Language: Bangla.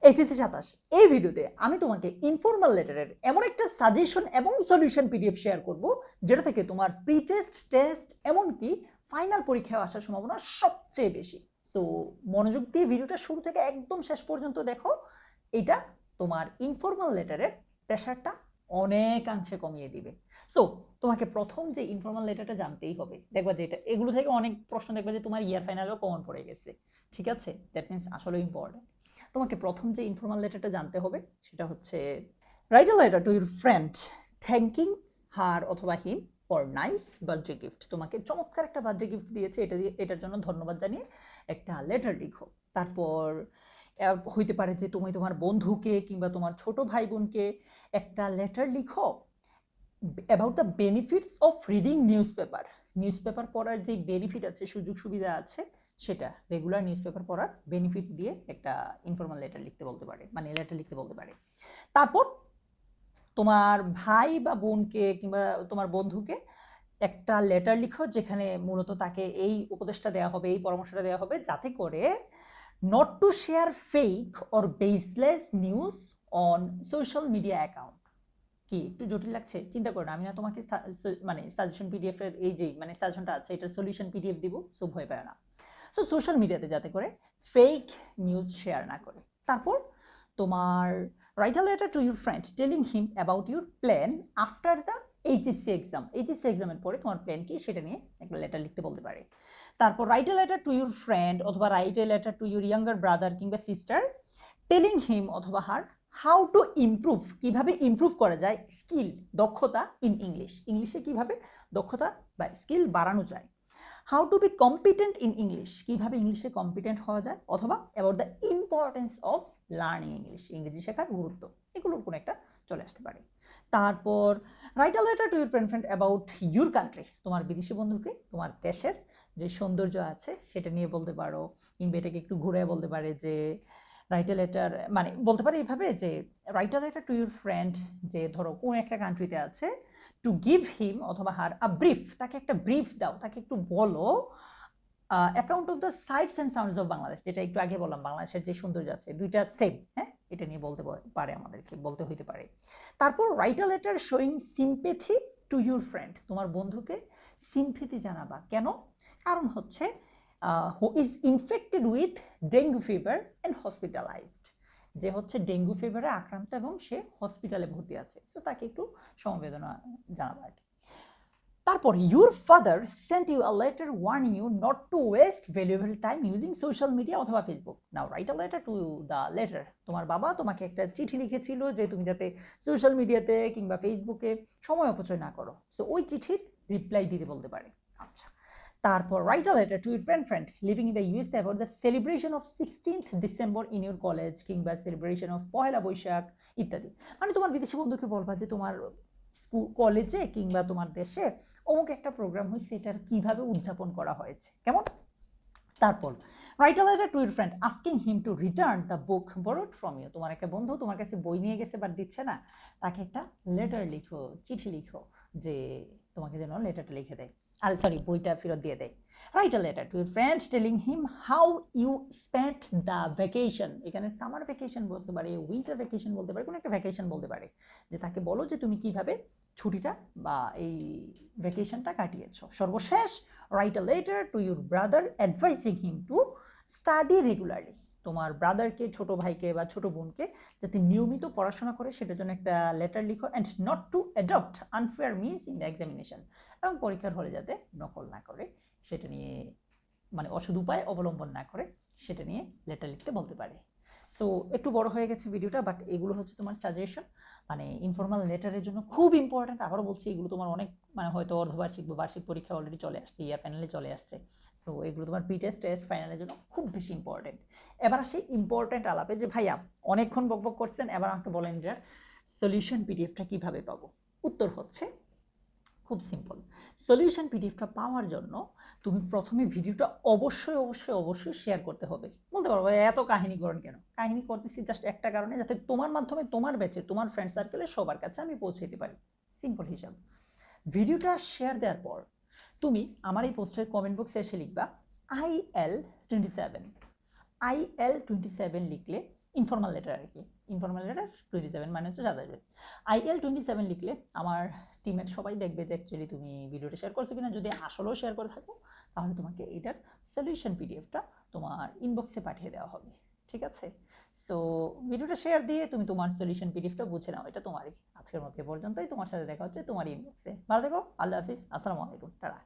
এইচএসসি 27 এই ভিডিওতে আমি তোমাকে ইনফর্মাল লেটারের এমন একটা সাজেশন এবং সলিউশন পিডিএফ শেয়ার করব যেটা থেকে তোমার প্রি টেস্ট টেস্ট এমনকি ফাইনাল পরীক্ষায় আসার সম্ভাবনা সবচেয়ে বেশি। সো মনোযোগ দিয়ে ভিডিওটা শুরু থেকে একদম শেষ পর্যন্ত দেখো। এটা তোমার ইনফর্মাল লেটারের প্রেশারটা অনেকাংশে কমিয়ে দিবে। সো তোমাকে প্রথম যে ইনফর্মাল লেটারটা জানতেই হবে। দেখবা যে এটা এগুলো থেকে অনেক প্রশ্ন দেখবা যে তোমার ইয়ার ফাইনালেও কমন পড়ে গেছে, ঠিক আছে? দ্যাট মিনস আসলে ইম্পর্টেন্ট। তোমাকে প্রথম যে ইনফর্মাল লেটারটা জানতে হবে সেটা হচ্ছে write a letter to your friend thanking her অথবা him for nice birthday gift. তোমাকে চমৎকার একটা বার্থডে গিফট দিয়েছে, এটার জন্য ধন্যবাদ জানিয়ে একটা লেটার লিখো। তারপর হইতে পারে যে তুমি তোমার বন্ধুকে কিংবা তোমার ছোট ভাই বোনকে একটা লেটার লিখো about the benefits of reading newspaper পড়ার যে বেনিফিট আছে, সুযোগ সুবিধা আছে, সেটা রেগুলার নিউজপেপার পড়ার বেনিফিট দিয়ে একটা ইনফর্মাল লেটার লিখতে বলতে পারে, মানে লেটার লিখতে বলতে পারে। তারপর তোমার ভাই বা বোনকে কিংবা তোমার বন্ধুকে একটা লেটার লিখো যেখানে মূলত তাকে এই উপদেশটা দেওয়া হবে, এই পরামর্শটা দেওয়া হবে যাতে করে not to share fake or baseless news on social media account. কি একটু জটিল লাগছে? চিন্তা করো না, আমি না তোমাকে মানে সাজেশন পিডিএফ এর এই যে মানে সাজেশনটা আছে এটার সলিউশন পিডিএফ দিব, সো ভয় পায় না। সো সোশ্যাল মিডিয়াতে যাতে করে ফেক নিউজ শেয়ার না করে। তারপর তোমার right a letter to your friend telling him about your plan after the HSC exam. HSC এক্সামের পরে তোমার প্ল্যান কি সেটা নিয়ে একটা লেটার লিখতে বলতে পারে। তারপর write a letter to your friend অথবা write a letter to your younger brother কিংবা সিস্টার টেলিং হিম অথবা হার হাউ টু ইমপ্রুভ, কিভাবে ইমপ্রুভ করা যায় স্কিল, দক্ষতা ইন ইংলিশ, ইংলিশে কিভাবে দক্ষতা বা স্কিল বাড়ানো যায়। How to B competent in English, কিভাবে ইংলিশে কম্পিটেন্ট হওয়া যায়, অথবা about the importance of learning English, ইংরেজি শেখার গুরুত্ব, এগুলোর কোনো একটা চলে আসতে পারে। তারপর write a letter to your friend about your country, তোমার বিদেশি বন্ধুকে তোমার দেশের যে সৌন্দর্য আছে সেটা নিয়ে বলতে পারো, কিংবা এটাকে একটু ঘুরে বলতে পারে যে রাইট আ লেটার, মানে বলতে পারে এইভাবে যে right a letter to your friend, যে ধরো কোন একটা কান্ট্রিতে আছে, টু গিভ হিম অথবা হার আ ব্রিফ, তাকে একটা ব্রিফ দাও, তাকে একটু বলো account of the sites and sounds of Bangladesh, যেটা একটু আগে বললাম বাংলাদেশের যে সৌন্দর্য আছে, দুইটা সেম, হ্যাঁ, এটা নিয়ে বলতে পারে, আমাদেরকে বলতে হইতে পারে। তারপর write a letter showing sympathy two your friend, তোমার বন্ধুকে সিম্পেথি জানাবা। কেন? কারণ হচ্ছে who is infected with dengue fever and hospitalised, যে হচ্ছে ডেঙ্গু ফিভারে আক্রান্ত এবং সে হসপিটালে ভর্তি আছে, সো তাকে একটু সমবেদনা জানাবা আর কি। তারপর your father sent you a letter warning you not to waste valuable time using social media অথবা Facebook. Now write a letter to the letter, তোমার বাবা তোমাকে একটা চিঠি লিখেছিল যে তুমি যাতে সোশ্যাল মিডিয়াতে কিংবা ফেসবুকে সময় অপচয় না করো, সো ওই চিঠির রিপ্লাই দিতে বলতে পারে। আচ্ছা, তারপর write a letter to your friend living in the USA about the celebration of 16th December in your college, কিংবা সেলিব্রেশন অফ পহেলা বৈশাখ ইত্যাদি। মানে তোমার বিদেশি বন্ধুকে বলবা যে তোমার স্কুল কলেজে কিংবা তোমার দেশে অমুক একটা প্রোগ্রাম হয়েছে, এটার কিভাবে উদযাপন করা হয়েছে, কেমন। তারপর write a letter to your friend asking him to return the book borrowed from you, তোমার একটা বন্ধু তোমার কাছে বই নিয়ে গেছে বাট দিচ্ছে না, তাকে একটা লেটার লিখো, চিঠি লিখো যে তোমাকে যেন লেটারটা লিখে দেয়, আর সরি বইটা ফেরত দিয়ে দেয়। Write a letter to your friend telling him how you spent the vacation, এখানে সামার ভ্যাকেশন বলতে পারে, উইন্টার ভ্যাকেশন বলতে পারে, কোনো একটা ভ্যাকেশন বলতে পারে, যে তাকে বলো যে তুমি কিভাবে ছুটিটা বা এই ভ্যাকেশনটা কাটিয়েছো। সর্বশেষ right a letter to your brother advising him to study regularly, তোমার ব্রাদারকে, ছোট ভাইকে বা ছোট বোনকে যাতে নিয়মিত পড়াশোনা করে সেটার জন্য একটা লেটার লিখো। And not to adopt unfair means in the examination, এবং পরীক্ষার হলে যাতে নকল না করে সেটা নিয়ে, মানে অসৎ উপায় অবলম্বন না করে সেটা নিয়ে লেটার লিখতে বলতে পারে। সো একটু বড় হয়ে গেছে ভিডিওটা, বাট এগুলো হচ্ছে তোমার সাজেশন, মানে ইনফর্মাল লেটারের জন্য খুব ইম্পর্ট্যান্ট। আবারও বলছি, এগুলো তোমার অনেক, মানে হয়তো অর্ধবার্ষিক বা বার্ষিক পরীক্ষা অলরেডি চলে আসছে, ইয়ার ফাইনালে চলে আসছে, সো এগুলো তোমার প্রি টেস্ট টেস্ট ফাইনালের জন্য খুব বেশি ইম্পর্ট্যান্ট। এবার আসি ইম্পর্ট্যান্ট আলাপে, যে ভাইয়া অনেকক্ষণ বকবক করছেন, এবার আমাকে বলেন যে সলিউশন পিডিএফটা কিভাবে পাবো। উত্তর হচ্ছে খুব সিম্পল। সলিউশন পিডিএফটা পাওয়ার জন্য তুমি প্রথমে ভিডিওটা অবশ্যই অবশ্যই অবশ্যই শেয়ার করতে হবে। বলতে পারবো এত কাহিনী করেন কেন? কাহিনী করতেছি জাস্ট একটা কারণে, যাতে তোমার মাধ্যমে তোমার ব্যাচে তোমার ফ্রেন্ড সার্কেলে সবার কাছে আমি পৌঁছে দিতে পারি। সিম্পল হিসাব। ভিডিওটা শেয়ার দেওয়ার পর তুমি আমার এই পোস্টের কমেন্ট বক্সে এসে লিখবা IL27। IL27 লিখলে ইনফর্মাল লেটার আর কি। ইনফর্মাল লেটার 27 মানে হচ্ছে 27 পেজ। IL 27 লিখলে আমার টিমের সবাই দেখবে যে অ্যাকচুয়ালি তুমি ভিডিওটা শেয়ার করছো কিনা। যদি আসলেও শেয়ার করে থাকো তাহলে তোমাকে এটার সলিউশন পিডিএফটা তোমার ইনবক্সে পাঠিয়ে দেওয়া হবে, ঠিক আছে? সো ভিডিওটা শেয়ার দিয়ে তুমি তোমার সলিউশন পিডিএফটা বুঝে নাও, এটা তোমারই। আজকের মতো এ পর্যন্তই, তোমার সাথে দেখা হচ্ছে তোমার ইনবক্সে। ভালো থেকো, আল্লাহ হাফিজ, আসসালামু আলাইকুম, টাটা।